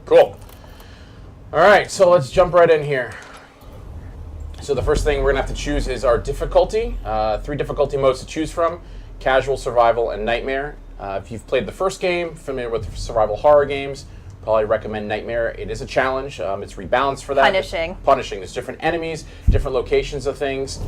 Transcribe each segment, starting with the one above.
Cool. All right, so let's jump right in here. So the first thing we're going to have to choose is our difficulty. 3 difficulty modes to choose from: casual, survival, and nightmare. If you've played the first game, familiar with survival horror games, probably recommend Nightmare. It is a challenge. It's rebalanced for that. Punishing. There's different enemies, different locations of things.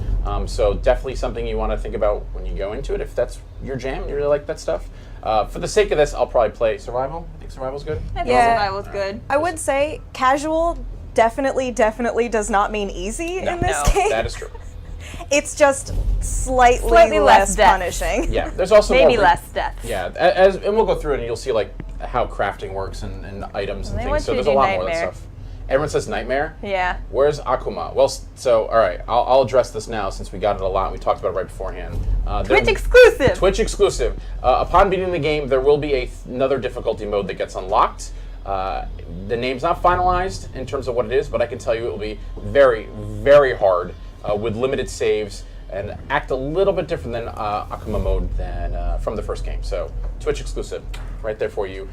So definitely something you want to think about when you go into it, if that's your jam, you really like that stuff. For the sake of this, I'll probably play survival. I think survival's good. I think survival's good. I would say casual definitely does not mean easy in this game. That is true. It's just slightly less punishing. Yeah, there's also maybe less death. Yeah, and we'll go through it and you'll see like how crafting works and items and things. So there's a lot more of that stuff. Everyone says Nightmare. Yeah. Where's Akuma? Well, so all right, I'll address this now since we got it a lot and we talked about it right beforehand. Twitch exclusive. Twitch exclusive. Upon beating the game, there will be another difficulty mode that gets unlocked. The name's not finalized in terms of what it is, but I can tell you it will be very, very hard with limited saves and act a little bit different than Akuma mode than from the first game. So Twitch exclusive, right there for you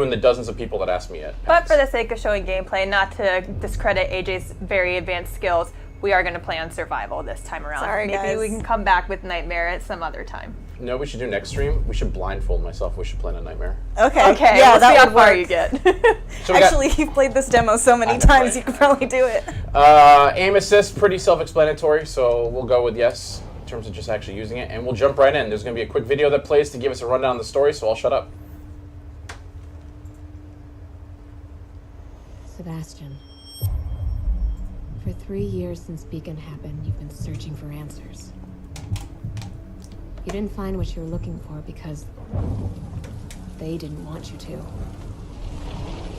and the dozens of people that asked me it. But for the sake of showing gameplay, not to discredit AJ's very advanced skills, we are going to play on survival this time around. Sorry, Maybe guys. We can come back with Nightmare at some other time. You know what we should do next stream? We should blindfold myself. We should play a Nightmare. Okay. Yeah, we'll that see how how far you get. So Actually, you've played this demo so many times, you could probably do it. Aim assist, pretty self-explanatory, so we'll go with yes in terms of just actually using it, and we'll jump right in. There's going to be a quick video that plays to give us a rundown of the story, so I'll shut up. Sebastian, for 3 years since Beacon happened, you've been searching for answers. You didn't find what you were looking for because they didn't want you to.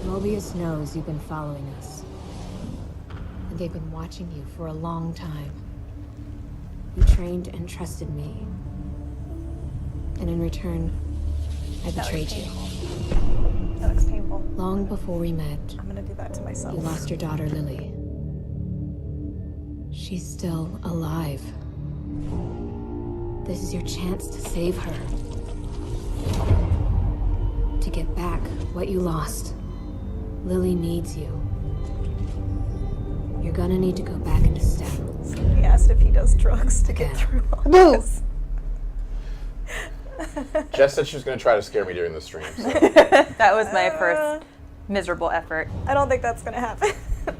Mobius knows you've been following us, and they've been watching you for a long time. You trained and trusted me, and in return, I betrayed you. That looks painful. Long before we met, I'm gonna do that to myself. you lost your daughter, Lily. She's still alive. This is your chance to save her. To get back what you lost. Lily needs you. You're gonna need to go back into STEM. He asked if he does drugs to get through all this. Jess said she was going to try to scare me during the stream. So. That was my first miserable effort. I don't think that's gonna happen.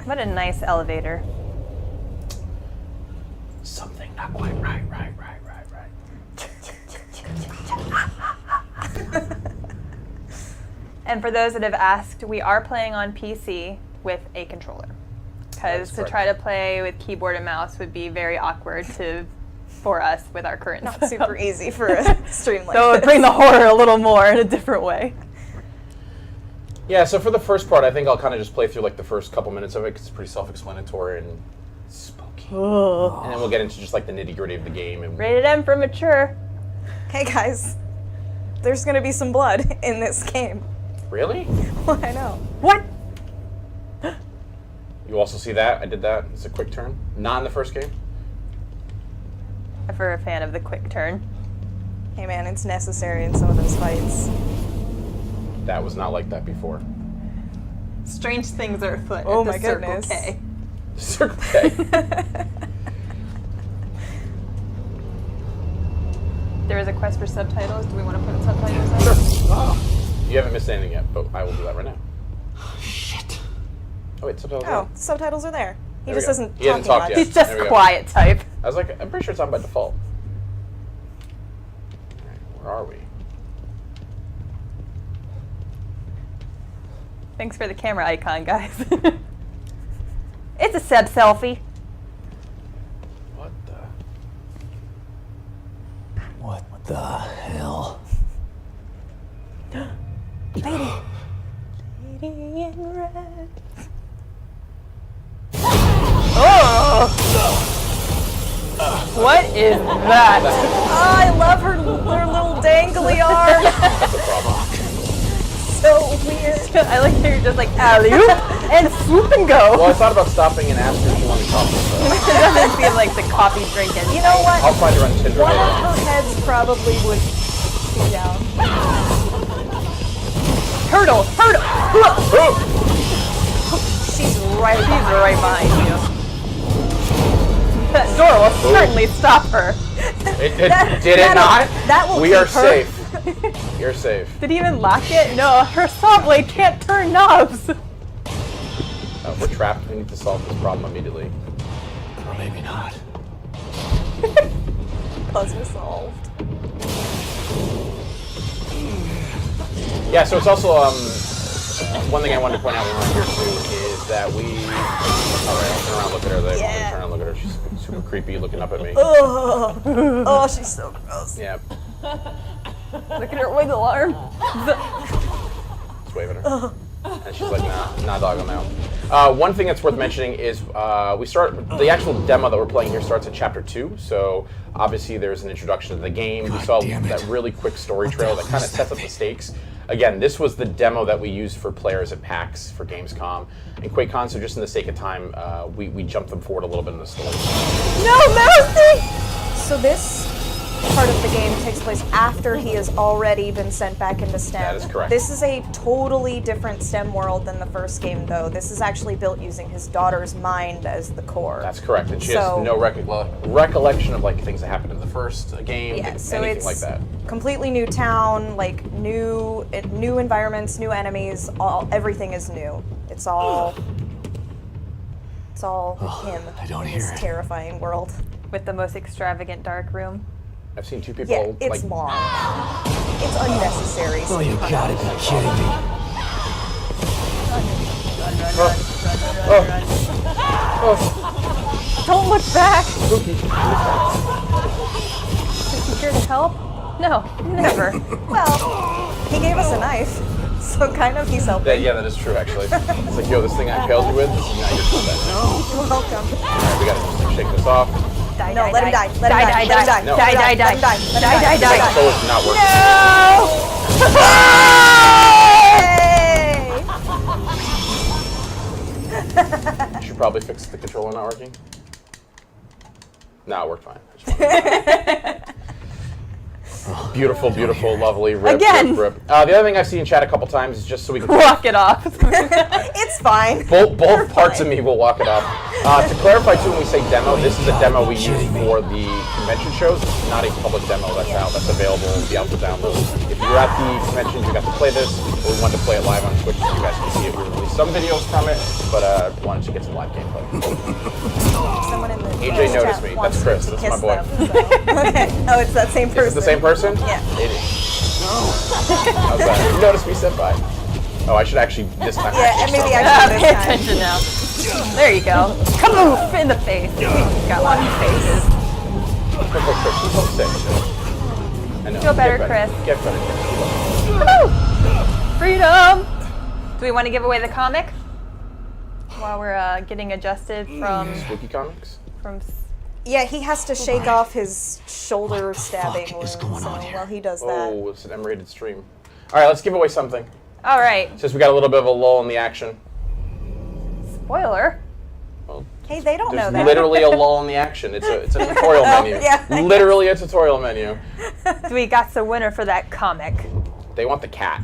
What a nice elevator. Something not quite right. And for those that have asked, we are playing on PC with a controller. Because to try to play with keyboard and mouse would be very awkward for us with our current Not super easy for a stream like So it would this. bring the horror a little more in a different way. Yeah, so for the first part, I think I'll kind of just play through like the first couple minutes of it because it's pretty self-explanatory and spooky. Oh. And then we'll get into just like the nitty-gritty of the game. And Rated M for mature. Hey guys, there's gonna be some blood in this game. Really? Well, I know. What? You also see that? I did that. It's a quick turn. Not in the first game. For a fan of the quick turn. Hey man, it's necessary in some of those fights. That was not like that before. Strange things are afoot Oh at the my Circle goodness. K. Circle K. There is a quest for subtitles. Do we want to put subtitles on? Oh, you haven't missed anything yet, but I will do that right now. Shit. Oh wait, subtitles. Oh, subtitles are there. He There we just go. isn't He hasn't talking talked much. yet. He's just There we go. quiet type. I was like, I'm pretty sure it's on by default. Alright, where are we? Thanks for the camera icon, guys. It's a Seb selfie. What the? What the hell? Lady in red. Oh! What is that? Oh, I love her little dangly arm. That's a problem. So weird. I like how you're just like alley-oop and swoop and go. Well, I thought about stopping and asking if she wanted coffee. It doesn't feel like the coffee drinking. You know what? I'll find her on Tinder One of later. her heads probably would be down. Hurdle! Ooh! right, he's right behind you. That door will certainly stop her. Did it not? That will We keep are her. safe. You're safe. Did he even lock it? No, her saw blade can't turn knobs. We're trapped. We need to solve this problem immediately. Or maybe not. Puzzle solved. Yeah, so it's also one thing I wanted to point out when we're here too is that we. All right, I'll turn around, look at her. Yeah. Turn around, look at her. She's super creepy, looking up at me. Oh, she's so gross. Yeah, Look at her wiggle arm. just waving her. And she's like, nah, dog, I'm out. One thing that's worth mentioning is the actual demo that we're playing here starts at chapter 2. So obviously there's an introduction to the game. We saw damn it. that really quick story What the trail hell that kind of is sets that up the stakes. Again, this was the demo that we used for players at PAX for Gamescom and QuakeCon. So just in the sake of time, we jumped them forward a little bit in the story. No mercy! So this part of the game takes place after he has already been sent back into STEM. That is correct. This is a totally different STEM world than the first game, though. This is actually built using his daughter's mind as the core. That's correct, and she So- has no recollection of like things that happened in the first game, Yeah, so anything it's like that. completely new town, like new environments, new enemies. Everything is new. It's all him. I don't in hear this it. terrifying world. With the most extravagant dark room. I've seen two people Yeah, it's like long. It's unnecessary. Oh, you gotta be kidding me. Don't look back! Is he here to help? No, never. Well, he gave us a knife, so kind of he's helping. Yeah, that is true actually. It's like, yo, this thing I impaled you with, this is now your combat. You're welcome. Alright, we gotta just shake this off. Die, No, die, let him die. Let him die. die, Let him die, die. No. die, die, Let him die. Let him die, die. die, My die. control is not working. Hey! You should probably fix the controller not working. No, it worked fine. I just wanted to- Beautiful, beautiful, lovely. Rip, Again. rip, rip. The other thing I've seen in chat a couple times is just so we can. Walk it off. It's fine. Both parts of me will walk it up. To clarify too, when we say demo, this is a demo we use for the convention shows. It's not a public demo that's out, that's available, it'll be out for download. If you were at the convention, you got to play this, or we wanted to play it live on Twitch so you guys can see it. We released some videos from it, but wanted to get some live gameplay. Someone in the AJ chat noticed me. wants That's Chris. to That's my kiss boy. them, so. Okay. Oh, it's that same person. Is it the same person? Yeah. It is. How's that? You noticed me, senpai. Oh, I should actually this time. Yeah, and maybe start. actually Pay this time. attention now. There you go. Kamoof in the face. Got one faces. Quick, Chris. She's homesick. I know. Feel better, Get Chris. Get better, Chris. Woo! Freedom! Do we want to give away the comic? While we're getting adjusted Spooky comics? from Yeah, he has to shake off his shoulder stabbing fuck is wound, going on so here? while he does that. Oh, it's an M-rated stream. All right, let's give away something. All right. Since we got a little bit of a lull in the action. Spoiler. Hey, they don't know There's that. literally a lull in the action. It's a tutorial menu. yeah, I Literally a tutorial menu. We got the winner for that comic. They want the cat.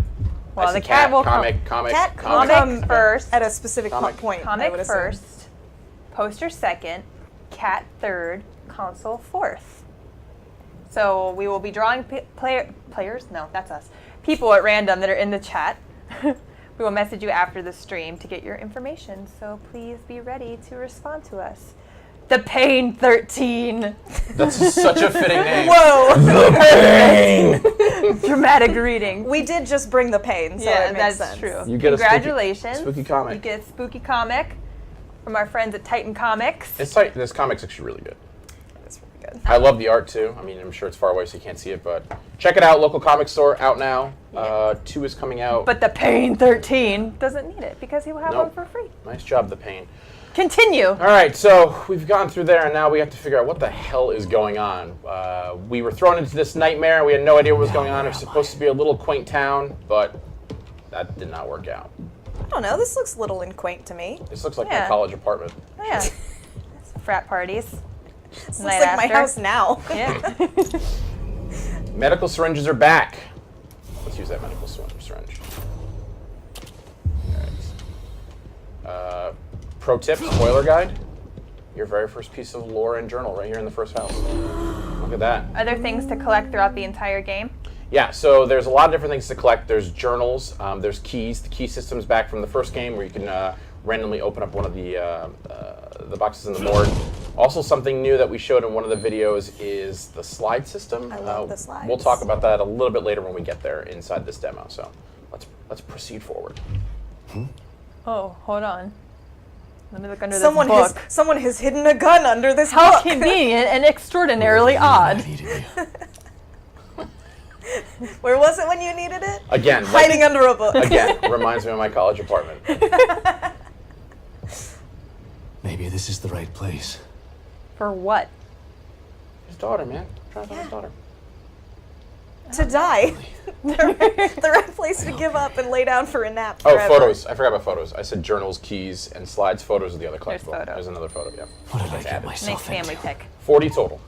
Well, I see the cat will come- comic. Cat comic. Comic first. at a specific Comic. point. I Comic would assume. first, poster second, cat third, console fourth. So we will be drawing players. No, that's us. People at random that are in the chat. We will message you after the stream to get your information. So please be ready to respond to us. The Pain 13. That's such a fitting name. Whoa! Dramatic reading. We did just bring the pain, so Yeah, it makes that's sense. You true. get a spooky- Congratulations. spooky comic. You get a spooky comic from our friends at Titan Comics. This comic's actually really good. That's really good. I love the art too. I mean, I'm sure it's far away so you can't see it, but check it out. Local comic store, out now. 2 is coming out. But the Pain 13 doesn't need it because he will have Nope. one for free. Nice job, The Pain. Continue. All right, so we've gone through there, and now we have to figure out what the hell is going on. We were thrown into this nightmare. We had no idea what was going on. It was supposed to be a little quaint town, but that did not work out. I don't know. This looks little and quaint to me. This looks like my Yeah. college apartment. Oh, yeah. Frat parties. This Night looks like my after. house now. Yeah. Medical syringes are back. Let's use that medical syringe. All right. Pro tip, spoiler guide. Your very first piece of lore and journal right here in the first house. Look at that. Are there things to collect throughout the entire game? Yeah, so there's a lot of different things to collect. There's journals, there's keys. The key system's back from the first game where you can randomly open up one of the boxes in the morgue. Also, something new that we showed in one of the videos is the slide system. I love the slides. We'll talk about that a little bit later when we get there inside this demo. So let's proceed forward. Oh, hold on. Let me look under Someone this book. someone has hidden a gun under this How book. convenient and extraordinarily odd. I needed you. Where was it when you needed it? Again, Hiding under a book. again, reminds me of my college apartment. Maybe this is the right place. For what? His daughter, man. Trying to find his daughter. To die. The right place to give up and lay down for a nap Oh, forever. photos. I forgot about photos. I said journals, keys, and slides. Photos of the other There's collectible. photos. There's another photo, yeah. What did I get added. Nice myself family into? pick. 40 total.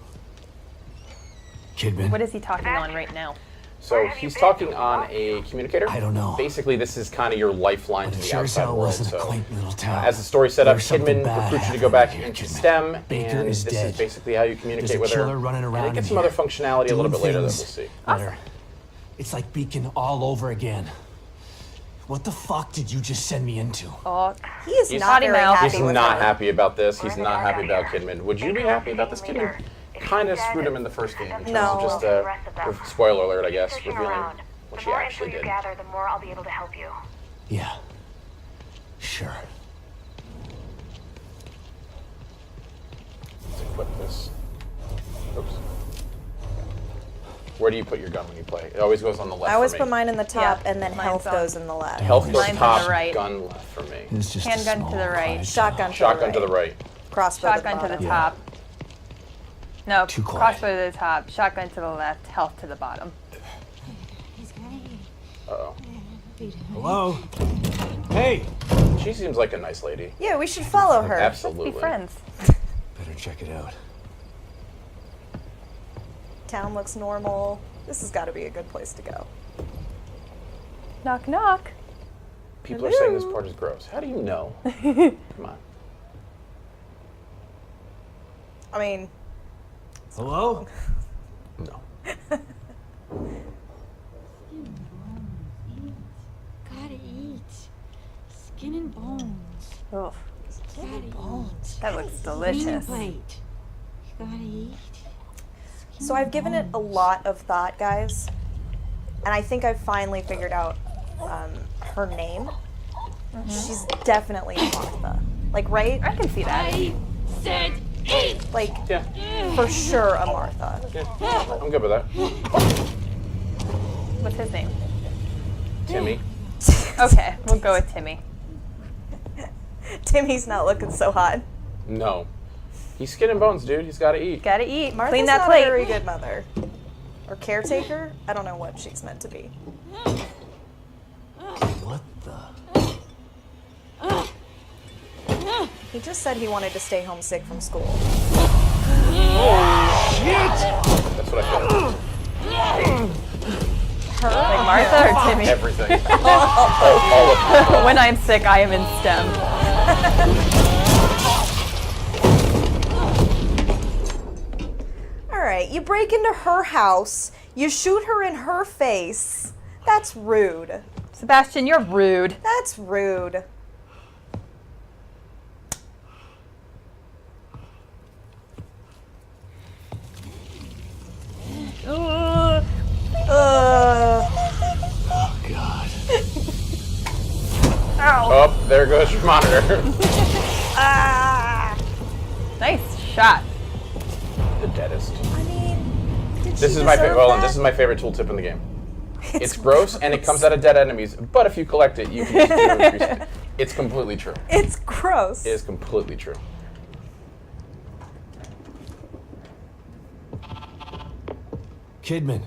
Kidman, What is he talking on right now? So he's talking on a communicator. I don't know. Basically, this is kind of your lifeline But to it the sure as outside hell world. wasn't a So, quaint little town. as the story set up, There's something Kidman bad recruits you to go happening back here, into Kidman. STEM, Baker and is this dead. is basically how you communicate There's a with her. killer running And around it gets in some other here, functionality a little bit later that we'll things see. better. It's like Beacon all over again. What the fuck did you just send me into? Oh, He is He's- not very He's happy He's with not her. happy about this. He's not happy about Kidman. Would you be happy about this? Kidman kind of screwed him in the first game. In terms No. of just spoiler alert, I guess, revealing what she actually did. gather, the more I'll be able to help you. Yeah. Sure. Let's equip this. Oops. Where do you put your gun when you play? It always goes on the left. I always for put me. mine in the top, Yeah, and then mine's health on. goes in the left. Health goes Mine's on top, the right. gun left for me. It's just a Handgun to small the right. quiet Shotgun to Shotgun the to right. the right. Crossbow shotgun to to the the bottom. top. No, Too quiet. crossbow to the top, shotgun to the left, health to the bottom. Uh-oh. Hello? Hey! She seems like a nice lady. Yeah, we should follow her. Absolutely. Be friends. Better check it out. Town looks normal. This has got to be a good place to go. Knock, knock. People are saying this Hello? part is gross. How do you know? Come on. I mean, Hello? No. Gotta eat. Skin and bones. Ugh, Gotta eat. that looks Clean delicious. plate. You gotta eat. so I've given it a lot of thought, guys, and I think I've finally figured out her name. She's definitely Martha. Like, right? I can see that. I said eat. Like, Yeah, for sure a Martha. I'm good with that. What's his name? Timmy. Okay, we'll go with Timmy. Timmy's not looking so hot. No. He's skin and bones, dude. He's got to eat. Gotta eat. Martha's Clean that not plate. a very good mother. Or caretaker? I don't know what she's meant to be. What the? He just said he wanted to stay homesick from school. That's what I feel. Like Martha or Timmy? Everything. all of them. When I'm sick, I am in STEM. All right, you break into her house, you shoot her in her face. That's rude. Sebastian, you're rude. That's rude. Oh, God. Oh, there goes your monitor. Ah! Nice shot. The deadest. I mean, did This she is my deserve favorite. Well, that? this is my favorite tooltip in the game. It's gross and it comes out of dead enemies, but if you collect it, you can use it to increase it. It's completely true. It's gross. It is completely true. Kidman.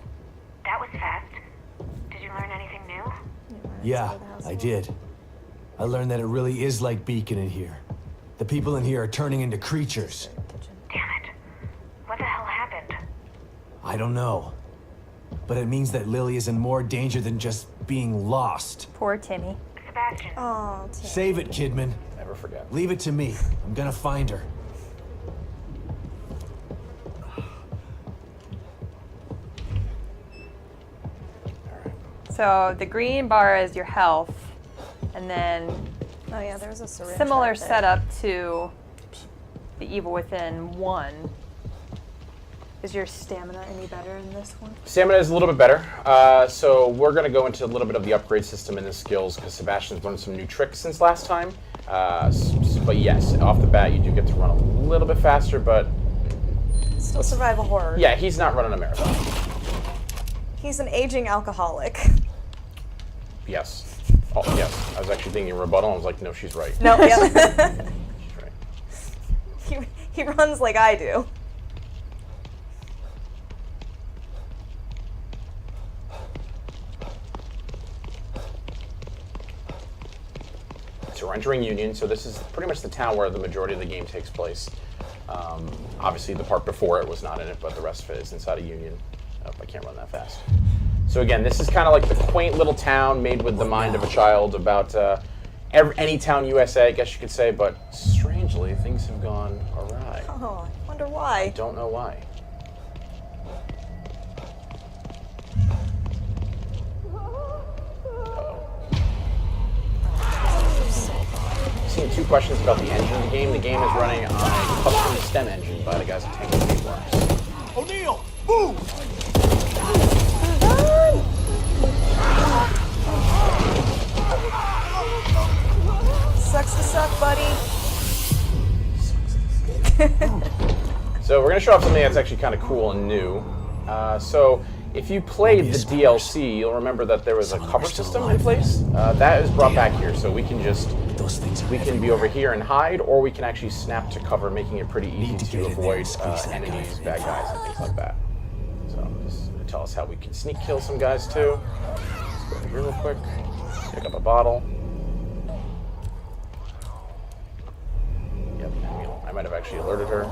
That was fast. Did you learn anything new? Yeah, I did. I learned that it really is like Beacon in here. The people in here are turning into creatures. Damn it. What the hell happened? I don't know. But it means that Lily is in more danger than just being lost. Poor Timmy. Sebastian, Oh, Tim. Save it, Kidman. Never forget. Leave it to me. I'm gonna find her. So the green bar is your health, and then Oh yeah, there's a syringe. similar right there. setup to the Evil Within 1. Is your stamina any better in this one? Stamina is a little bit better. So we're going to go into a little bit of the upgrade system and the skills because Sebastian's learned some new tricks since last time. But yes, off the bat, you do get to run a little bit faster, but Still survival horror. yeah, he's not running a marathon. He's an aging alcoholic. Yes. Oh, yes. I was actually thinking rebuttal. I was like, no, she's right. No, yeah. She's right. he runs like I do. So we're entering Union, so this is pretty much the town where the majority of the game takes place. Obviously, the part before it was not in it, but the rest of it is inside of Union. Oh, I can't run that fast. So again, this is kind of like the quaint little town made with the mind of a child about any town USA, I guess you could say, but strangely, things have gone awry. Oh, I wonder why. Don't know why. Seeing two questions about the engine of the game. The game is running on a custom STEM engine by the guys at Tango Gameworks. O'Neill, move! Sucks to suck, buddy. So we're going to show off something that's actually kind of cool and new. So if you played the DLC, you'll remember that there was a cover system in place. That is brought back here, so we can just be over here and hide, or we can actually snap to cover, making it pretty easy to avoid enemies, bad guys, and things like that. So this will tell us how we can sneak kill some guys too. Let's go over here real quick. Pick up a bottle. Yep, I might have actually alerted her.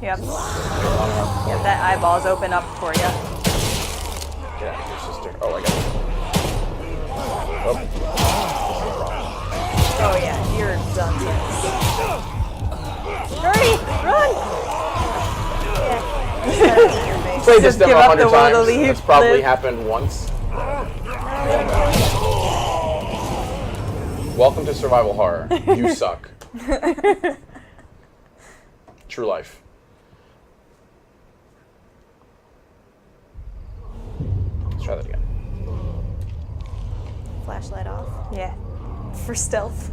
Yep. Long enough. Yep, that eyeball's open up for you. Get out of here, sister. Oh, I got it. Oh. Oh yeah, you're done. Hurry! Run! Played this Just demo give up 100 the will to times. leave, That's probably live. happened once. Welcome to survival horror. You suck. True life. Let's try that again. Flashlight off Yeah. for stealth.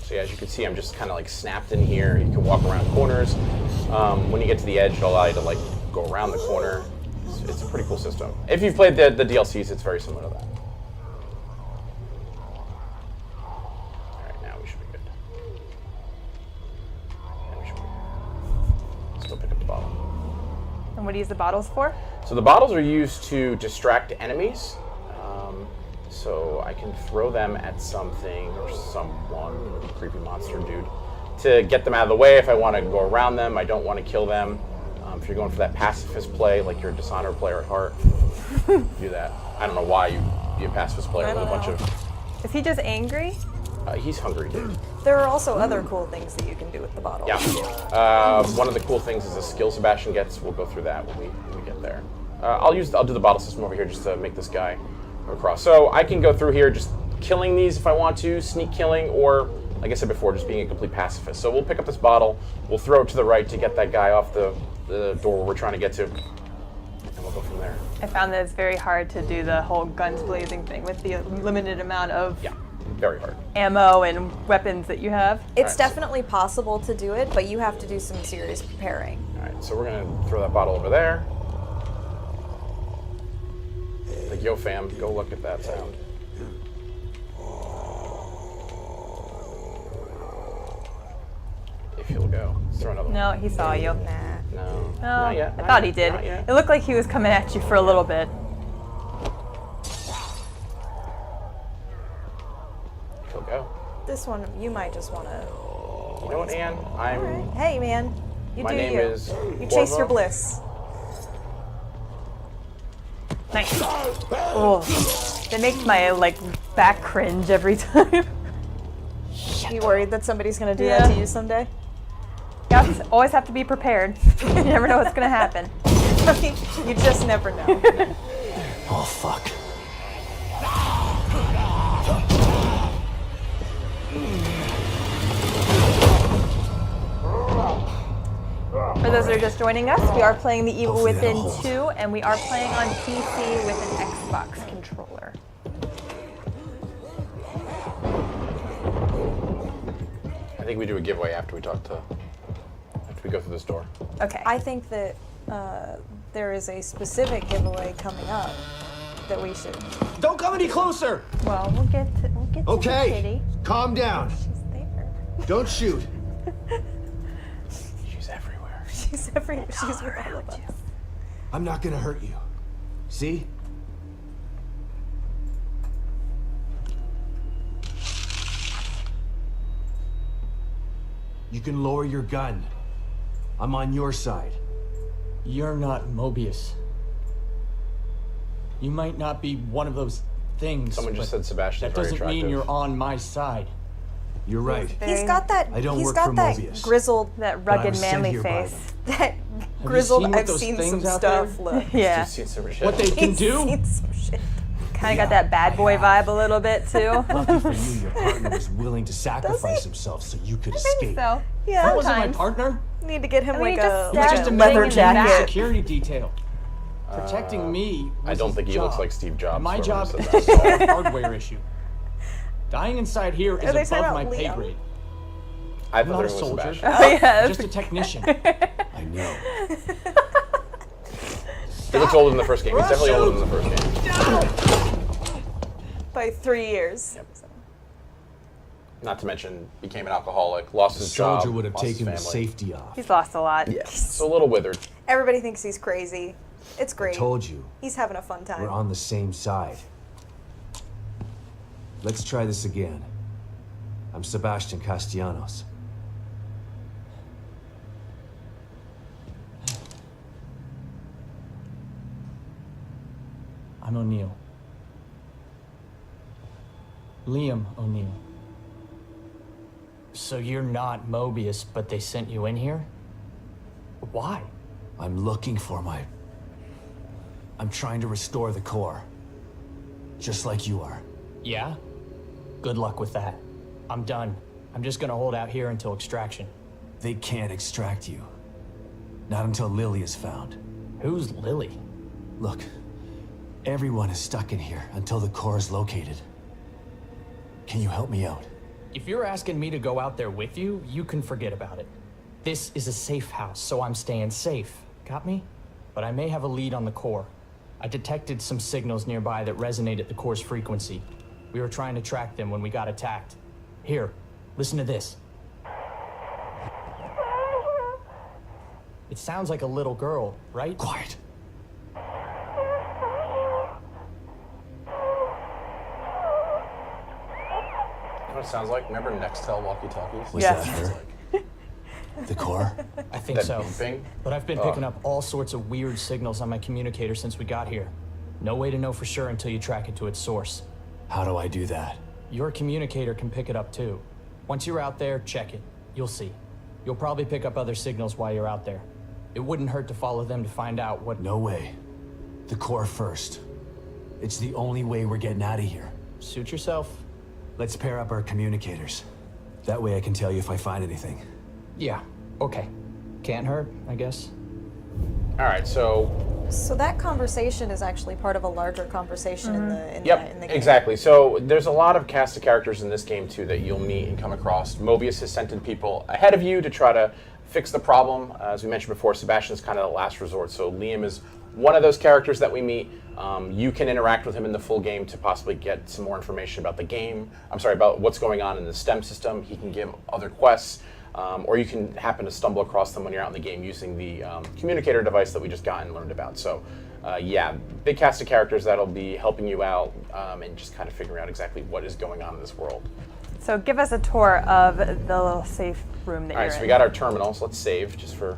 So yeah, as you can see, I'm just kind of like snapped in here. You can walk around corners. When you get to the edge, it'll allow you to like go around the corner. It's a pretty cool system. If you've played the DLCs, it's very similar to that. All right, now we should be good. Yeah, we should be good. Still pick up the bottle. And what do you use the bottles for? So the bottles are used to distract enemies. So I can throw them at something or someone, creepy monster dude, to get them out of the way if I want to go around them. I don't want to kill them. If you're going for that pacifist play, like you're a Dishonored player at heart, do that. I don't know why you'd be a pacifist player with a bunch of... Is he just angry? He's hungry, dude. There are also other cool things that you can do with the bottle. Yeah. One of the cool things is a skill Sebastian gets. We'll go through that when we get there. I'll do the bottle system over here just to make this guy go across. So I can go through here just killing these if I want to, sneak killing, or like I said before, just being a complete pacifist. So we'll pick up this bottle, we'll throw it to the right to get that guy off the door we're trying to get to, and we'll go from there. I found that it's very hard to do the whole guns blazing thing with the limited amount of Yeah, very hard. ammo and weapons that you have. It's Alright, definitely possible to do it, but you have to do some serious preparing. All right, so we're gonna throw that bottle over there. Like, yo fam, go look at that sound. If you'll go. Let's throw another one. No, he saw you. Nah. No. No, Not yet. I not thought yet, he did. Not yet. It looked like he was coming at you for a little bit. If you'll go. This one, you might just want to. You know what, Anne? I'm. Alright. Hey, man. You My do name you. is You chase Corvo. your bliss. Nice. Oh, that makes my back cringe every time. You worried that somebody's gonna do that to you someday? You always have to be prepared. You never know what's gonna happen. I mean, you just never know. Oh, fuck. For those that are just joining us, we are playing The Evil Hopefully Within that'll hold. 2, and we are playing on PC with an Xbox controller. I think we do a giveaway after we go through this door. Okay. I think that there is a specific giveaway coming up that we should. Don't come any closer! Well, we'll get to the Okay, kitty. calm down. She's there. Don't shoot. She's everywhere. She's with all of us. I'm not gonna hurt you. See? You can lower your gun. I'm on your side. You're not Mobius. You might not be one of those things. Someone just but said Sebastian's that very doesn't attractive. mean you're on my side. You're right. He's got that. I don't he's work got for that Mobius. grizzled, That But I rugged, was sent manly here by face. that you grizzled. seen what I've those seen things some out stuff. there? Look. Yeah. You've seen some shit. What they can He's do? seen some shit. Kind of got that bad boy vibe a little bit, too. Lucky for you, your partner was willing to sacrifice himself so you could escape. So, Yeah. That wasn't my sometimes. partner. Need to get him I mean, like he a, just He was like just a a leather man in the jacket. security detail. Protecting me. I was don't his think he looks job. like Steve Jobs. And my whoever job said is that. to solve a hardware issue. Dying inside here is Are they talking above my about pay Liam? grade. I I'm thought not a it was soldier. Sebastian. Oh, yeah. Just a technician. I know. He looks older than the first game. He's definitely older than the first game. By 3 years. Yep. Not to mention, became an alcoholic, lost The his job, soldier would have lost his taken the family. safety off. He's lost a lot. Yeah, so a little withered. Everybody thinks he's crazy. It's I great. told you, He's having a fun time. we're on the same side. Let's try this again. I'm Sebastian Castellanos. I'm O'Neill. Liam O'Neill. So you're not Mobius, but they sent you in here? Why? I'm looking for my... I'm trying to restore the core. Just like you are. Yeah? Good luck with that. I'm done. I'm just gonna hold out here until extraction. They can't extract you. Not until Lily is found. Who's Lily? Look, everyone is stuck in here until the core is located. Can you help me out? If you're asking me to go out there with you, you can forget about it. This is a safe house, so I'm staying safe. Got me? But I may have a lead on the core. I detected some signals nearby that resonate at the core's frequency. We were trying to track them when we got attacked. Here, listen to this. It sounds like a little girl, right? Quiet. You know what it sounds like? Remember Nextel walkie-talkies? Was Yes. that her? The core? I think That so. beeping? But I've been picking up all sorts of weird signals on my communicator since we got here. No way to know for sure until you track it to its source. How do I do that? Your communicator can pick it up too. Once you're out there, check it. You'll see. You'll probably pick up other signals while you're out there. It wouldn't hurt to follow them to find out what... No way. The core first. It's the only way we're getting out of here. Suit yourself. Let's pair up our communicators. That way I can tell you if I find anything. Yeah, okay. Can't hurt, I guess. All right, so So that conversation is actually part of a larger conversation in the in yep, the game. exactly. So there's a lot of cast of characters in this game too that you'll meet and come across. Mobius has sent in people ahead of you to try to fix the problem. As we mentioned before, Sebastian's kind of the last resort. So Liam is one of those characters that we meet. You can interact with him in the full game to possibly get some more information about the game. I'm sorry, about what's going on in the STEM system. He can give other quests. Or you can happen to stumble across them when you're out in the game using the communicator device that we just got and learned about. So yeah, big cast of characters that'll be helping you out and just kind of figuring out exactly what is going on in this world. So give us a tour of the little safe room that All you're right, so in. we got our terminals. Let's save just for...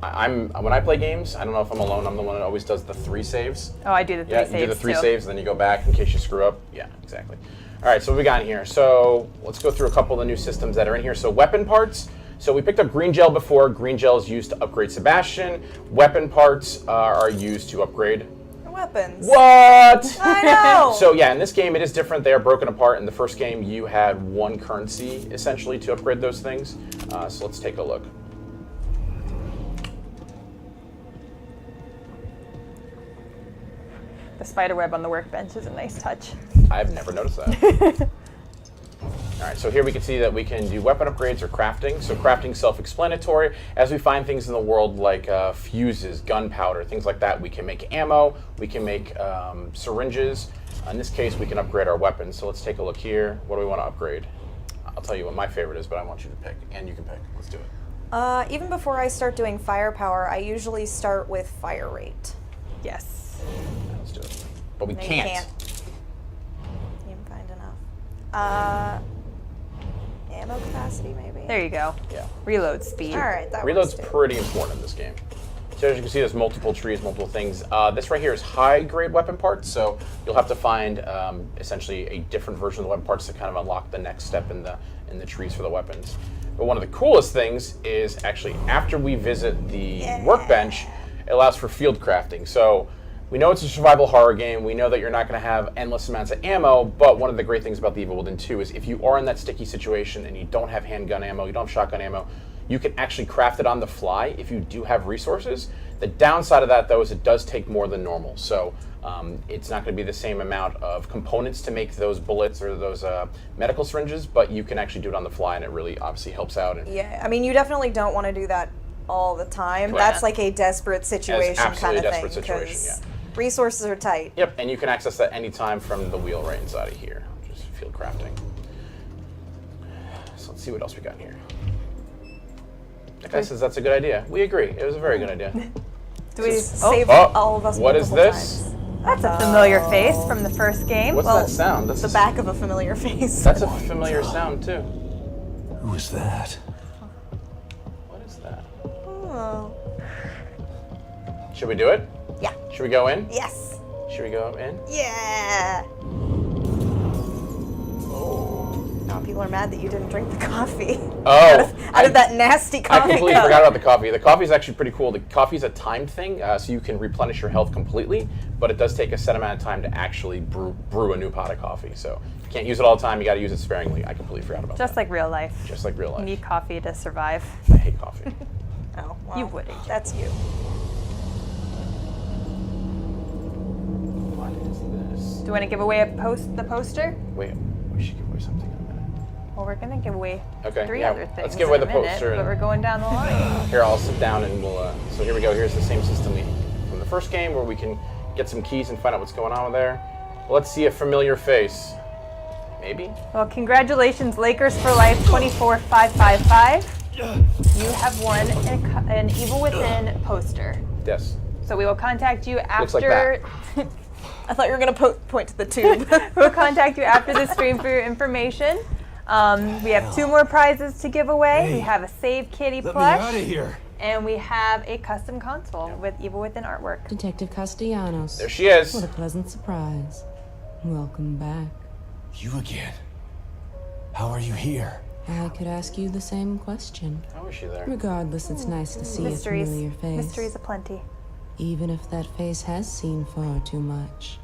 when I play games, I don't know if I'm alone, I'm the one that always does the 3 saves. Oh, I do the 3 Yeah, saves you do the 3 too. saves, and then you go back in case you screw up. Yeah, exactly. All right, so what we got in here? So let's go through a couple of the new systems that are in here. So weapon parts. So we picked up green gel before. Green gel is used to upgrade Sebastian. Weapon parts are used to upgrade. Weapons. What? I know. So yeah, in this game it is different. They are broken apart. In the first game, you had one currency essentially to upgrade those things. So let's take a look. The spider web on the workbench is a nice touch. I've never noticed that. All right, so here we can see that we can do weapon upgrades or crafting. So crafting, self-explanatory. As we find things in the world like fuses, gunpowder, things like that, we can make ammo, we can make syringes. In this case, we can upgrade our weapons. So let's take a look here. What do we want to upgrade? I'll tell you what my favorite is, but I want you to pick, and you can pick. Let's do it. Even before I start doing firepower, I usually start with fire rate. Yes. Let's do it. But we No, you can't. Can't find enough. Ammo capacity, maybe? There you go. Yeah. Reload speed. All right, that Reload's works too. pretty important in this game. So as you can see, there's multiple trees, multiple things. This right here is high-grade weapon parts, so you'll have to find essentially a different version of the weapon parts to kind of unlock the next step in the trees for the weapons. But one of the coolest things is actually after we visit the workbench, it allows for field crafting. So we know it's a survival horror game. We know that you're not going to have endless amounts of ammo, but one of the great things about The Evil Within 2 is if you are in that sticky situation and you don't have handgun ammo, you don't have shotgun ammo, you can actually craft it on the fly if you do have resources. The downside of that, though, is it does take more than normal. So it's not going to be the same amount of components to make those bullets or those medical syringes, but you can actually do it on the fly, and it really obviously helps out. And Yeah, I mean, you definitely don't want to do that all the time. Correct. That's like a desperate situation kind absolutely of a thing. desperate situation, 'cause yeah. resources are tight. Yep, and you can access that anytime from the wheel right inside of here, which is field crafting. So let's see what else we got in here. That guy says that's a good idea. We agree. It was a very good idea. Do we? Save Oh, all of us what is multiple this? times. That's a familiar face from the first game. What's that sound? That's The back of a familiar face. That's a familiar sound too. Who was that? What is that? Oh. Should we do it? Yeah. Should we go in? Yes. Should we go in? Yeah. Now people are mad that you didn't drink the coffee. Oh, out of that nasty I coffee completely cup. forgot about the coffee. The coffee is actually pretty cool. The coffee is a timed thing, so you can replenish your health completely, but it does take a set amount of time to actually brew a new pot of coffee. So you can't use it all the time. You got to use it sparingly. I completely forgot about Just that. like real life. Just like real You life. need coffee to survive. I hate coffee. Oh, well, You wouldn't. That's you. What is this? Do you want to give away the poster? Wait, we should give away something in a minute. Well, we're gonna give away Okay, 3 yeah, other things. let's give away in a the minute, poster but and- we're going down the line. Here, I'll sit down and we'll. So here we go. Here's the same system from the first game where we can get some keys and find out what's going on there. Let's see a familiar face. Maybe? Well, congratulations, Lakers for Life 24555. You have won an Evil Within poster. Yes. So we will contact you Looks like after. I thought you were gonna point to the tube. We'll contact you after the stream for your information. We have 2 more prizes to give away. Hey, We have a Save Kitty Let me out plush, of here. and we have a custom console with Evil Within artwork. Detective Castellanos. There she is. What a pleasant surprise. Welcome back. You again. How are you here? I could ask you the same question. How is she there? Regardless, it's nice to see Mysteries. a familiar face. Mysteries aplenty. Even if that face has seen far too much.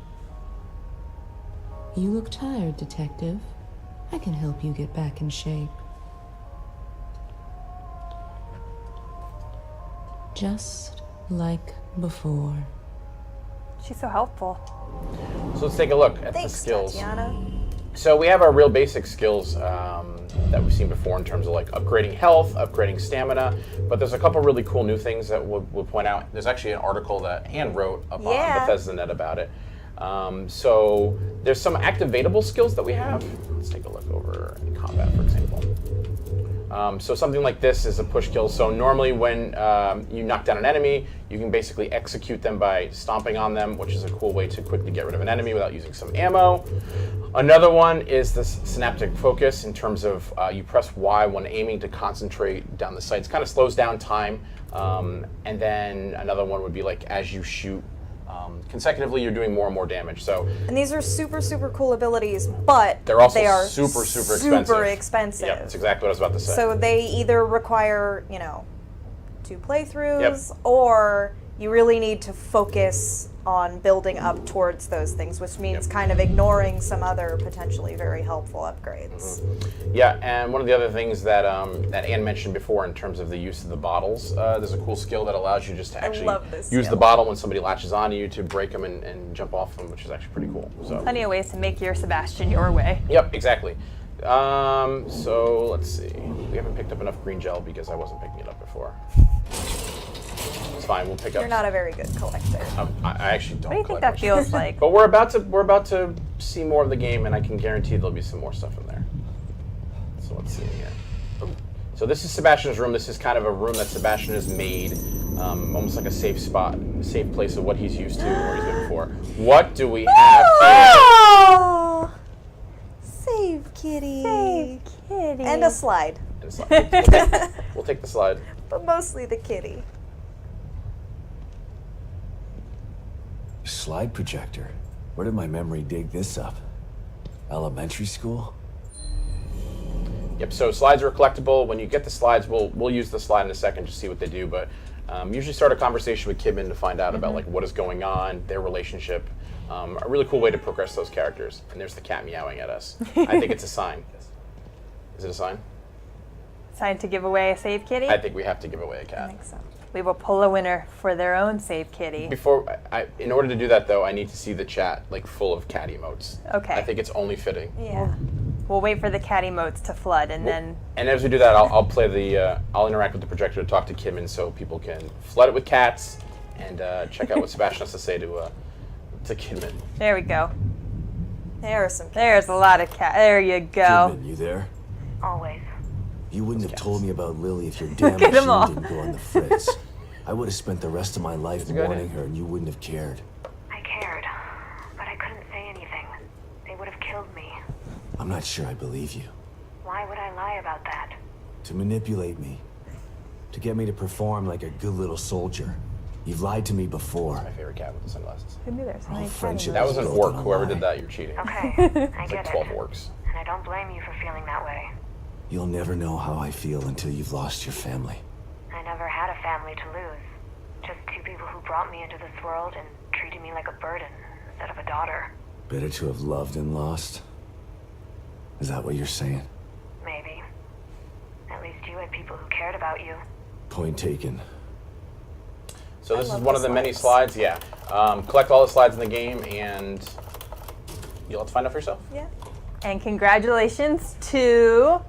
You look tired, Detective. I can help you get back in shape. Just like before. She's so helpful. So let's take a look at Thanks, the skills. Tatiana. So we have our real basic skills that we've seen before in terms of like upgrading health, upgrading stamina, but there's a couple really cool new things that we'll point out. There's actually an article that Anne wrote up on Yeah. Bethesda Net about it. So there's some activatable skills that we have. Let's take a look over in combat, for example. So something like this is a push kill. So normally when you knock down an enemy, you can basically execute them by stomping on them, which is a cool way to quickly get rid of an enemy without using some ammo. Another one is this synaptic focus in terms of you press Y when aiming to concentrate down the sights. Kind of slows down time. And then another one would be like as you shoot consecutively, you're doing more and more damage. So And these are super, super cool abilities, but they're also they are super, super expensive. Super expensive. yeah, that's exactly what I was about to say. So they either require, 2 playthroughs, or you really need to focus on building up towards those things, which means kind of ignoring some other potentially very helpful upgrades. Yeah, and one of the other things that that Anne mentioned before in terms of the use of the bottles, there's a cool skill that allows you just to actually love this use the skill. bottle when somebody latches onto you to break them and jump off them, which is actually pretty cool. So. Plenty of ways to make your Sebastian your way. Yep, exactly. So let's see. We haven't picked up enough green gel because I wasn't picking it up before. It's fine. We'll pick up. You're not a very good collector. I actually don't. What do you think collect that much. feels like? But we're about to see more of the game, and I can guarantee there'll be some more stuff in there. So let's see here. So this is Sebastian's room. This is kind of a room that Sebastian has made, almost like a safe spot, a safe place of what he's used to, where he's been before. What do we have here? Oh! Save kitty. Save kitty. And a slide, And it's like, we'll take the slide. but mostly the kitty. Slide projector. Where did my memory dig this up? Elementary school? Yep. So slides are collectible. When you get the slides, we'll use the slide in a second to see what they do. But usually start a conversation with Kidman to find out about like what is going on, their relationship. A really cool way to progress those characters. And there's the cat meowing at us. I think it's a sign. Is it a sign? Sign to give away a save kitty? I think we have to give away a I cat. think so. We will pull a winner for their own save kitty. Before, in order to do that though, I need to see the chat like full of cat emotes. Okay. I think it's only fitting. Yeah. We'll wait for the cat emotes to flood and then And as we do that, I'll play the, I'll interact with the projector to talk to Kidman so people can flood it with cats and check out what Sebastian has to say to Kidman. there we go. There are some cats. There's a lot of cat. There you go. Kidman, you there? Always. You wouldn't have told me about Lily if your damn Look at 'em machine all. didn't go on the fritz. I would have spent the rest of my life a good warning idea. her and you wouldn't have cared. I cared, but I couldn't say anything. They would have killed me. I'm not sure I believe you. Why would I lie about that? To manipulate me. To get me to perform like a good little soldier. You've lied to me before. My favorite cat with the sunglasses. Who knew there's so All many cat friendship That was an built orc. on a Whoever lie. did that, you're cheating. Okay, I It's get like 12 it. orcs. And I don't blame you for feeling that way. You'll never know how I feel until you've lost your family. I never had a family to lose. Just 2 people who brought me into this world and treated me like a burden instead of a daughter. Better to have loved and lost? Is that what you're saying? Maybe. At least you had people who cared about you. Point taken. So this is love one the of the many slides. slides, yeah. Collect all the slides in the game and you'll have to find out for yourself. Yeah. And congratulations to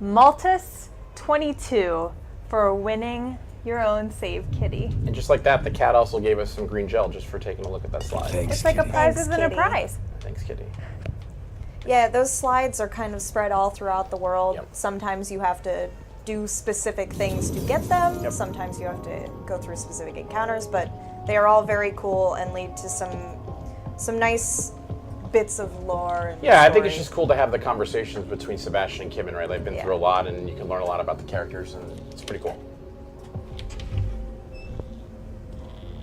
Maltus22 for winning your own save kitty. And just like that, the cat also gave us some green gel just for taking a look at that slide. Thanks, It's like a kitty. prize Thanks, within a kitty. prize. Thanks, Kitty. Yeah, those slides are kind of spread all throughout the world. Yep. Sometimes you have to do specific things to get them. Yep. Sometimes you have to go through specific encounters, but they are all very cool and lead to some nice bits of lore. And Yeah, I think it's story. just cool to have the conversations between Sebastian and Kidman, right? They've been Yeah. through a lot and you can learn a lot about the characters and it's pretty cool.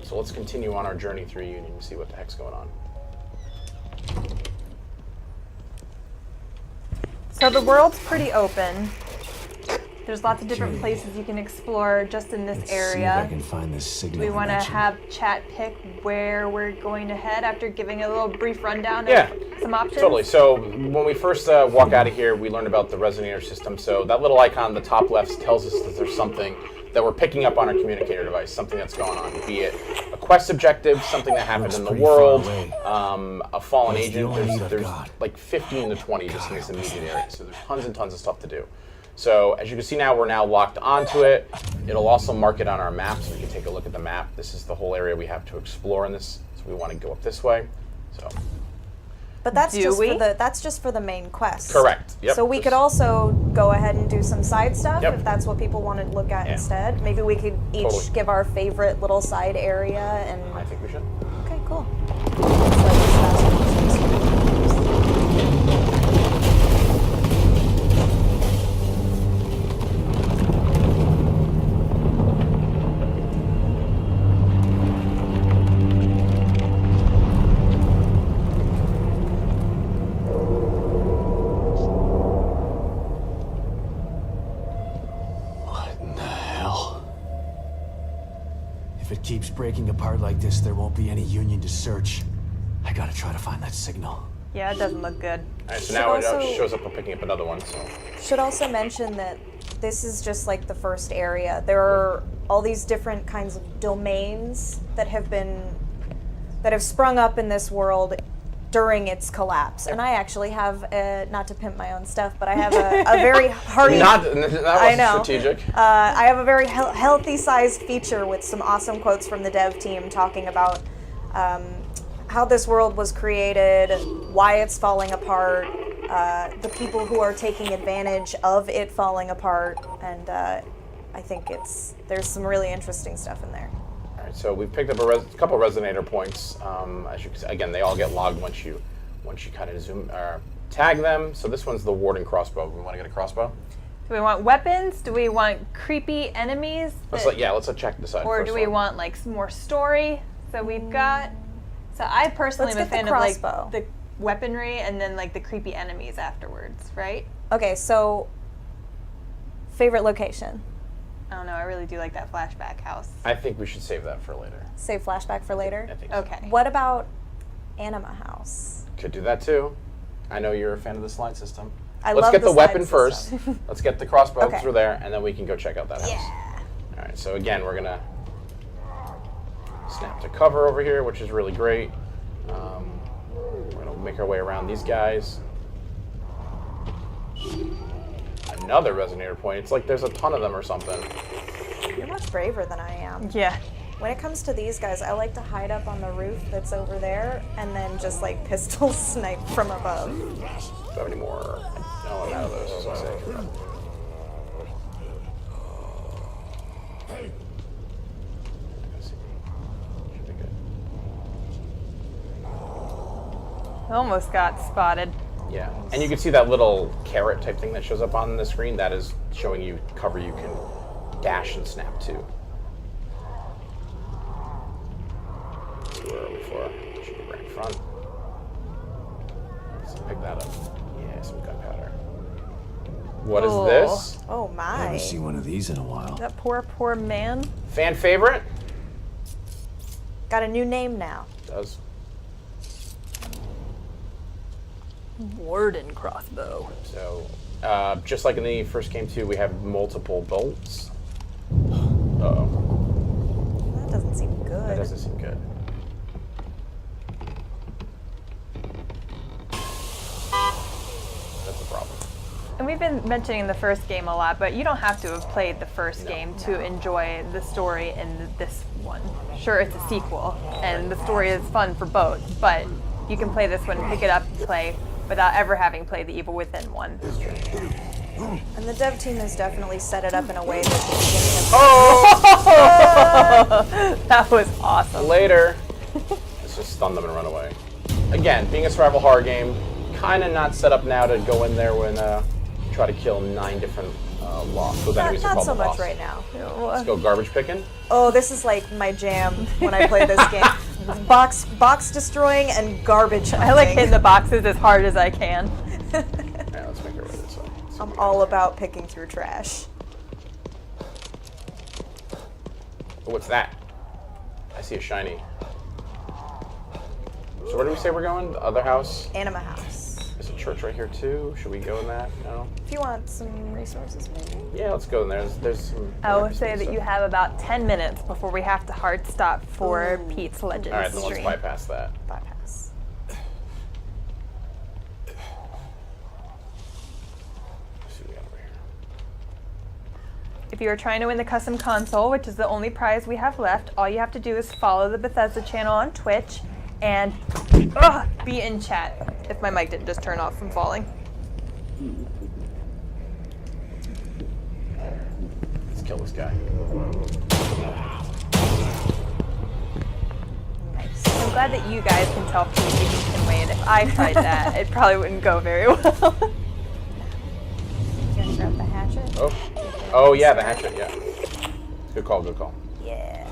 So let's continue on our journey through Union and see what the heck's going on. So the world's pretty open. There's lots of different places you can explore just in this Let's see if I area. can find this signal. Do we want to mentioned. have chat pick where we're going to head after giving a little brief rundown Yeah, of some options? Totally. So when we first walk out of here, we learned about the resonator system. So that little icon on the top left tells us that there's something that we're picking up on our communicator device, something that's going on, be it a quest objective, something that happened Looks in the pretty far world, away. a fallen That's the agent. only lead There's, I've there's got. like 15 to 20 just in this immediate area. So there's tons and tons of stuff to do. So as you can see now, we're now locked onto it. It'll also mark it on our map, so we can take a look at the map. This is the whole area we have to explore in this. So we want to go up this way. So But that's Do just we? for the main quest. correct. Yep. So we could also go ahead and do some side stuff Yep. if that's what people want to look at Yeah. instead. Maybe we could each Totally. give our favorite little side area and I think we should. okay, cool. Let's let this fast keeps breaking apart like this, there won't be any Union to search. I gotta try to find that signal. Yeah, it doesn't look good. All right, so Should now it also- shows up. We're picking up another one. So Should also mention that this is just like the first area. There are all these different kinds of domains that have sprung up in this world during its collapse. And I actually have, not to pimp my own stuff, but I have a very hearty... that wasn't know. strategic. I have a very healthy sized feature with some awesome quotes from the dev team talking about how this world was created, why it's falling apart, the people who are taking advantage of it falling apart, and I think there's some really interesting stuff in there. All right, so we've picked up a couple resonator points. As you can see, again, they all get logged once you kind of zoom tag them. So this one's the Warden crossbow. We want to get a crossbow. Do we want weapons? Do we want creepy enemies? Let's check this out. Or first do we one. want like some more story? So we've got. So I personally am Let's a get fan the of like crossbow. the weaponry and then like the creepy enemies afterwards, right? Okay, so favorite location. I don't know. I really do like that flashback house. I think we should save that for later. Save flashback for later. I think so. Okay. What about Anima House? Could do that too. I know you're a fan of the slide system. I Let's love get the slide weapon system. first. Let's get the crossbow Okay. through there, and then we can go check out that house. Yeah. All right. So again, we're gonna snap to cover over here, which is really great. We're gonna make our way around these guys. Another resonator point. It's like there's a ton of them or something. You're much braver than I am. Yeah. When it comes to these guys, I like to hide up on the roof that's over there and then just like pistol snipe from above. Do I have any more? No, I'm out of those. So I say. Should be good. Almost got spotted. Yeah, and you can see that little carrot type thing that shows up on the screen. That is showing you cover you can dash and snap to. Where are we for? Should be right in front. Let's pick that up. Yeah, some gunpowder. What is Cool. this? Oh my. Haven't seen one of these in a while. That poor man. Fan favorite? Got a new name now. Does. Warden crossbow. So, just like in the first game too, we have multiple bolts. Uh-oh. That doesn't seem good. That doesn't seem good. That's a problem. And we've been mentioning the first game a lot, but you don't have to have played the first game to enjoy the story in this one. Sure, it's a sequel, and the story is fun for both, but you can play this one, pick it up, and play without ever having played the Evil Within one. And the dev team has definitely set it up in a way that the beginning of That was awesome. Later. Let's just stun them and run away. Again, being a survival horror game, kind of not set up now to go in there when try to kill 9 different lost. Those enemies are not called so the much lost. right now. Let's go garbage picking. Oh, this is like my jam when I play this game. Box destroying and garbage hunting. I like hitting the boxes as hard as I can. Alright, let's make our way this way. I'm all about picking through trash. Oh, what's that? I see a shiny. So where do we say we're going? The other house? Anima House. There's a church right here too. Should we go in that? No? If you want some resources, maybe. Yeah, let's go in there. There's some... I will say that you have about 10 minutes before we have to hard stop for Pete's Legends Alright, then let's stream. bypass that. Bypass. Let's see what we got over here. If you are trying to win the custom console, which is the only prize we have left, all you have to do is follow the Bethesda channel on Twitch and be in chat. If my mic didn't just turn off from falling. Let's kill this guy. Nice. I'm glad that you guys can tell PvP can win. If I tried that, it probably wouldn't go very well. You gonna grab the hatchet? Oh yeah, the hatchet, yeah. Good call, good call. Yeah.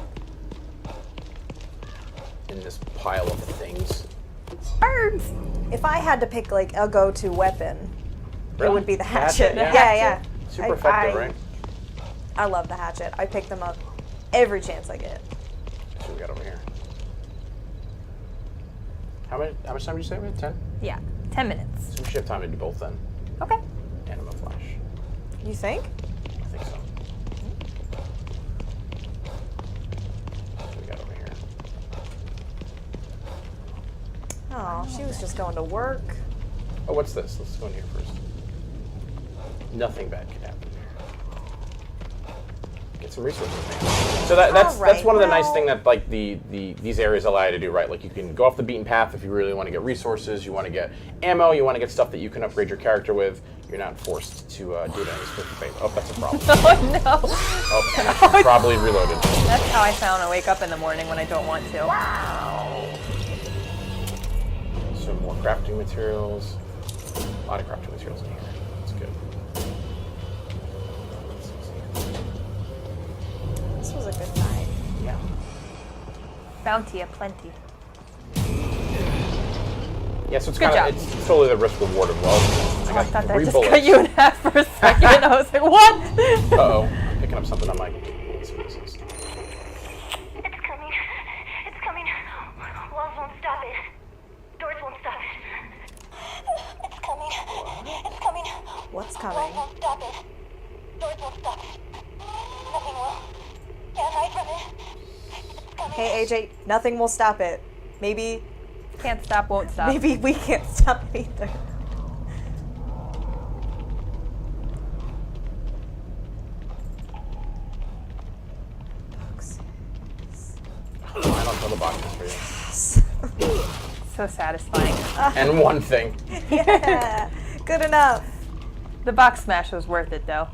In this pile of things. Birds! If I had to pick like a go-to weapon, it Really? would be the Hatchet, hatchet. yeah. Yeah. Super effective, right? I love the hatchet. I pick them up every chance I get. we got over here? How much time did you say we had? 10? Yeah, 10 minutes. So we should have time to do both then. Okay. Anima Flash. You think? I think so. What do we got over here? Oh, she was just going to work. Oh, what's this? Let's go in here first. Nothing bad can happen. Get some resources, man. So that's Alright, one of the nice well- thing that like these areas allow you to do, right? Like you can go off the beaten path if you really want to get resources, you want to get ammo, you want to get stuff that you can upgrade your character with. You're not forced to do it on your split fate. Oh, that's a problem. Oh no. Oh, probably reloaded. That's how I found I wake up in the morning when I don't want to. Some more crafting materials. A lot of crafting materials in here. That's good. This was a good night. Yeah. Bounty aplenty. Yeah, so it's Good kind of job. it's totally the risk reward of well. Oh, I thought that 3 just bullets. cut you in half for a second. I was like, what? Uh-oh. Picking up something on my... Let's see what this is. It's coming. It's coming. Walls won't stop it. Doors won't stop it. It's coming. It's coming. What's coming? Walls won't stop it. Doors won't stop it. Nothing will. Can't hide from it. It's coming. Hey AJ, nothing will stop it. Maybe Can't stop, won't stop. maybe we can't stop it either. Books. I don't fill the boxes for you. So satisfying. And one thing. Yeah, good enough. The box smash was worth it though.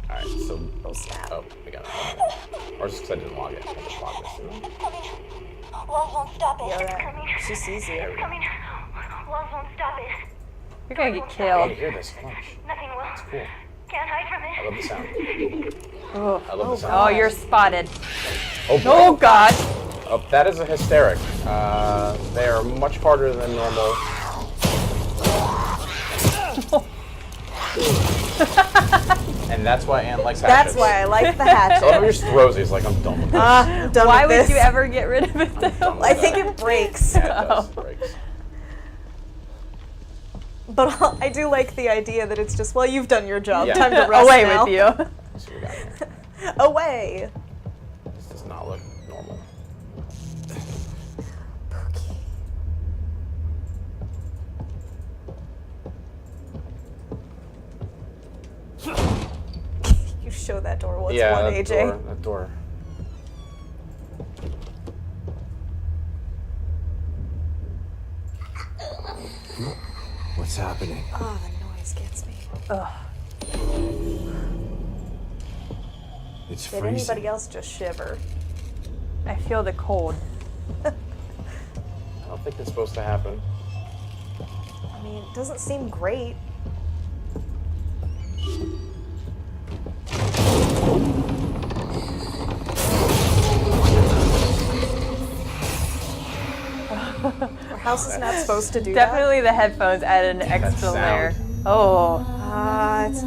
Alright, so... Oh snap. Oh, we got it. Or just because I didn't log it. I just logged this. It's coming. Walls won't stop it. Yeah, It's that- coming. she sees you. It's coming. Walls won't stop it. You're gonna get Oh, you killed. hear this? Flash. Nothing will. Cool. Can't hide from I it. love the sound. Oh, I love the sound. oh, you're spotted. Oh, boy. Oh God. Oh, that is a hysteric. They are much harder than normal. And that's why Anne likes hatchets. That's why I like the I love how hatchet. he just throws these like, I'm done with this. I'm done Why with would this. you ever get rid of it though? I think it breaks. Yeah, it does. It breaks. But I do like the idea that it's just, well, you've done your job. Yeah. Time to rest Away now. with you. Let's see what we got here. Away. This does not look normal. You show that door what's Yeah, one, that AJ. door. That door. What's happening? Oh, the noise gets me. It's Did freezing. anybody else just shiver? I feel the cold. I don't think that's supposed to happen. I mean, it doesn't seem great. Our house is not supposed to do Definitely the headphones added an extra sound. layer. Oh. that. It's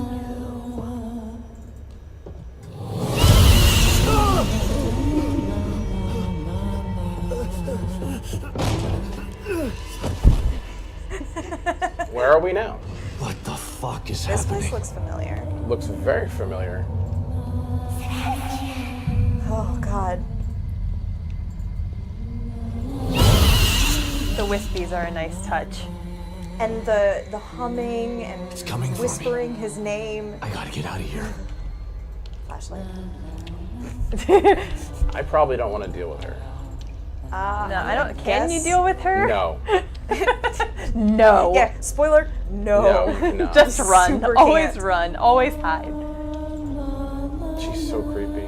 Where are we now? What the fuck is this happening? place looks familiar. Looks very familiar. Oh God. The wispies are a nice touch. And the humming and It's coming for me. whispering his name. I gotta get out of here. Flashlight. I probably don't want to deal with her. No, I don't. Can you guess- deal with her? No. No. Yeah, spoiler, no. No. No. Just run. Super Always can't. run. Always hide. She's so creepy.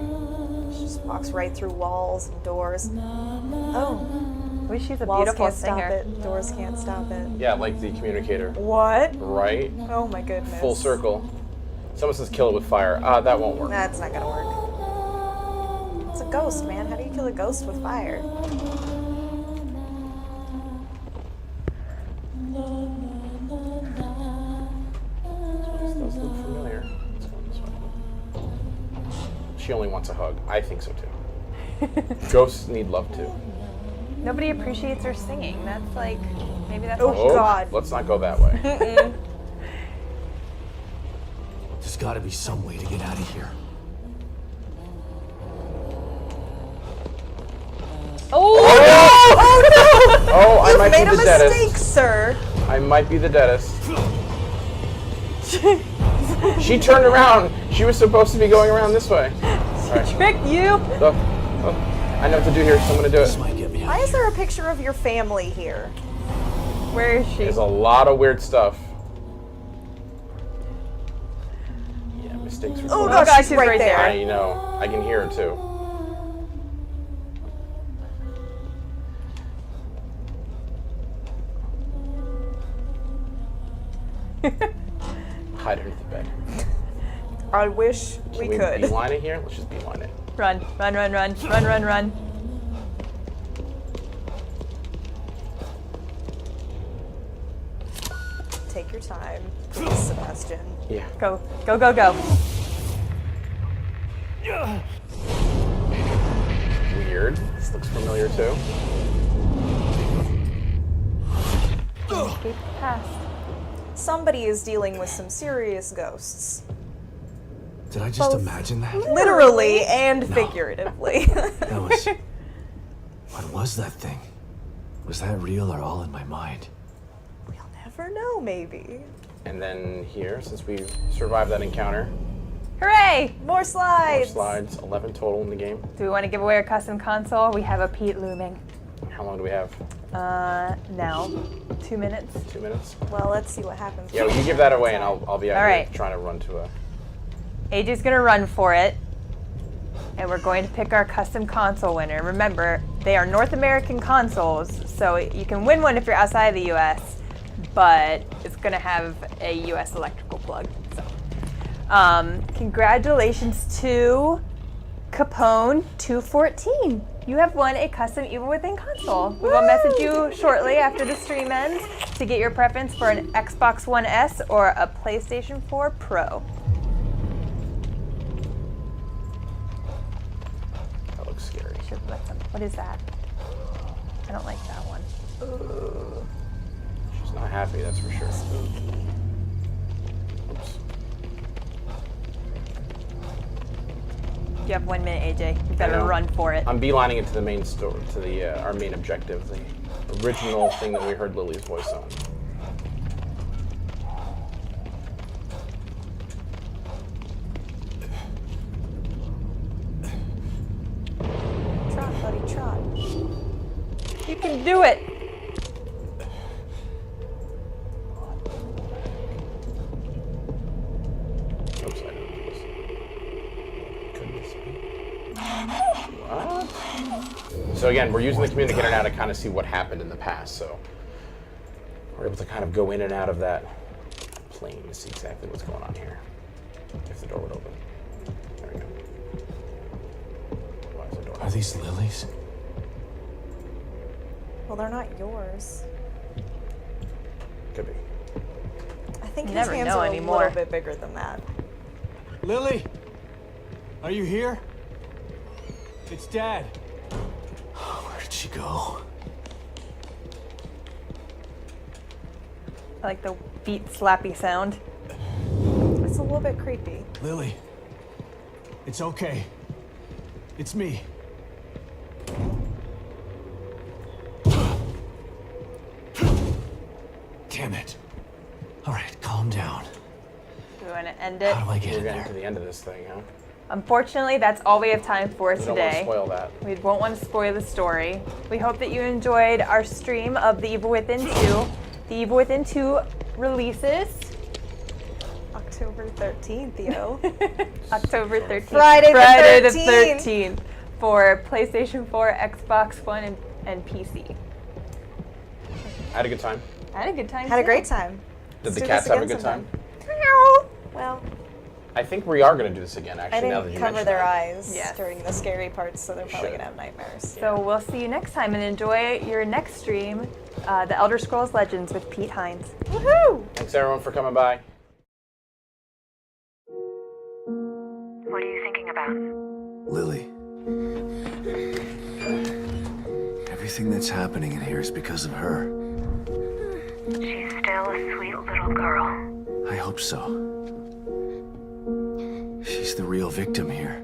She just walks right through walls and doors. Oh, Well, she's a walls beautiful can't stop singer. it. Doors can't stop it. Yeah, like the communicator. What? Right? Oh my goodness. Full circle. Someone says kill it with fire. That won't work. That's not gonna work. It's a ghost, man. How do you kill a ghost with fire? This does look familiar. Let's go this way. She only wants a hug. I think so too. Ghosts need love too. Nobody appreciates her singing. That's like, maybe that's Oh, all she- God. Let's not go that way. There's gotta be some way to get out of here. Oh, I might Made be a the mistake, deadest. sir. I might be the deadest. She turned around. She was supposed to be going around this way. All right. Tricked you! I know what to do here, so I'm gonna do This it. might get me out Why of is here. there a picture of your family here? Where is she? There's a lot of weird stuff. Yeah, mistakes. Are Oh, cool. no, God, she's she's right right there. there. I know. I can hear her too. Hide underneath the bed. I wish Can we could. beeline it here? Let's just beeline it. Run, run, run, run, run, run, run. Take your time, please, Sebastian. Yeah. Go, go, go, go. Weird. This looks familiar too. Escape the past. Somebody is dealing with some serious ghosts. Did I just imagine that? Literally and figuratively. That was... What was that thing? Was that real or all in my mind? We'll never know, maybe. And then here, since we survived that encounter, Hooray! More more slides. slides, 11 total in the game. Do we want to give away our custom console? We have a Pete looming. How long do we have? Now, 2 minutes. 2 minutes? Well, let's see what happens. Yeah, well, you give that away and I'll be out All here right. trying to run to a... AJ's gonna run for it, and we're going to pick our custom console winner. Remember, they are North American consoles, so you can win one if you're outside of the US, but it's gonna have a US electrical plug. So, congratulations to Capone 214. You have won a custom Evil Within console. We will message you shortly after the stream ends to get your preference for an Xbox One S or a PlayStation 4 Pro. That looks scary. What is that? I don't like that one. She's not happy, that's for sure. Oops. You have 1 minute, AJ. You I better know. run for it. I'm beelining it to the main store, to the our main objective, the original thing that we heard Lily's voice on. Trot, buddy, trot. You can do it. Oops, I didn't do this. Could this be? What? So again, we're using the communicator now to kind of see what happened in the past, so we're able to kind of go in and out of that plane to see exactly what's going on here. If the door would open. There we go. Why is the door Are these lilies? Well, they're not yours. Could be. I think You his never hands know are anymore. a little bit bigger than that. Lily? Are you here? It's Dad. Where did she go? I like the beat slappy sound. It's a little bit creepy. Lily. It's okay. It's me. Damn it. All right, calm down. Do we want to end it? How do I get We're in getting there? to the end of this thing, huh? Unfortunately, that's all we have time for We don't want to today. spoil that. We won't want to spoil the story. We hope that you enjoyed our stream of The Evil Within 2. The Evil Within 2 releases October 13th, yo. October 13th. Friday the 13th. 13th for PlayStation 4, Xbox One, and PC. I had a good time. I had a good time. Had a too. great time. Did Let's the do cats this have a again good time? sometime. Well, I think we are going to do this again, I actually, now that didn't you cover mention their that. eyes Yes. during the scary parts, so they're probably Should. gonna have nightmares. So we'll see you next time and enjoy your next stream, The Elder Scrolls Legends with Pete Hines. Woohoo! Thanks, everyone, for coming by. What are you thinking about? Lily. Everything that's happening in here is because of her. She's still a sweet little girl. I hope so. She's the real victim here.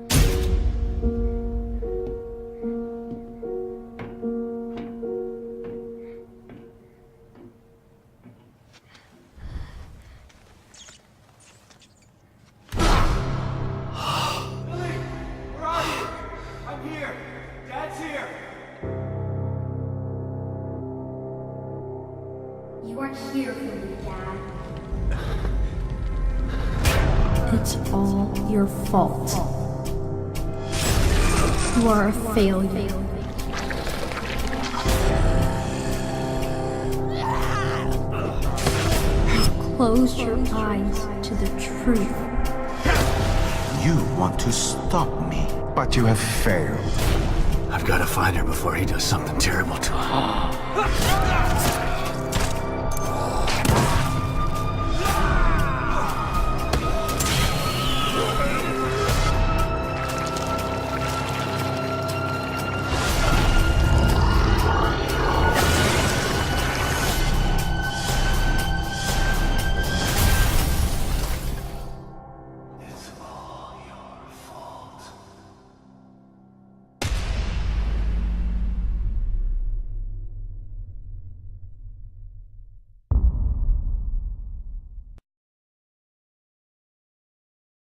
You are here for me, Dad. It's all your fault. You are a failure. You closed your eyes to the truth. You want to stop me, but you have failed. I've got to find her before he does something terrible to her.